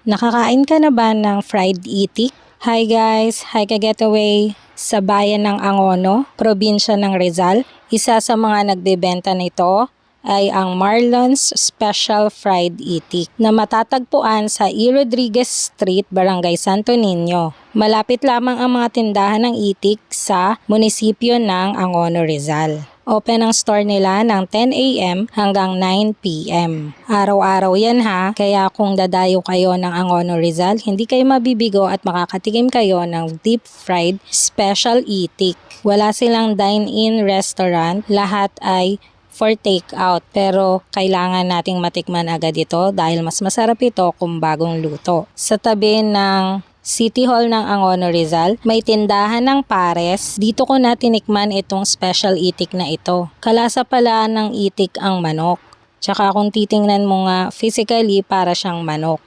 Nakakain ka na ba ng fried itik? Hi guys! Hi ka-getaway! Sa bayan ng Angono, probinsya ng Rizal, isa sa mga nagbebenta nito ay ang Marlon's Special Fried Itik na matatagpuan sa E. Rodriguez Street, Barangay Santo Niño. Malapit lamang ang mga tindahan ng itik sa munisipyo ng Angono, Rizal. Open ang store nila ng 10 a.m. hanggang 9 p.m. Araw-araw yan ha, kaya kung dadayo kayo ng Angono, Rizal, hindi kayo mabibigo at makakatikim kayo ng deep fried special itik. Wala silang dine-in restaurant, lahat ay for take-out, pero kailangan nating matikman agad ito dahil mas masarap ito kung bagong luto. Sa tabi ng City Hall ng Angono, Rizal, may tindahan ng pares. Dito ko na tinikman itong special itik na ito. Kalasa pala ng itik ang manok. Tsaka kung titingnan mo nga physically, para siyang manok.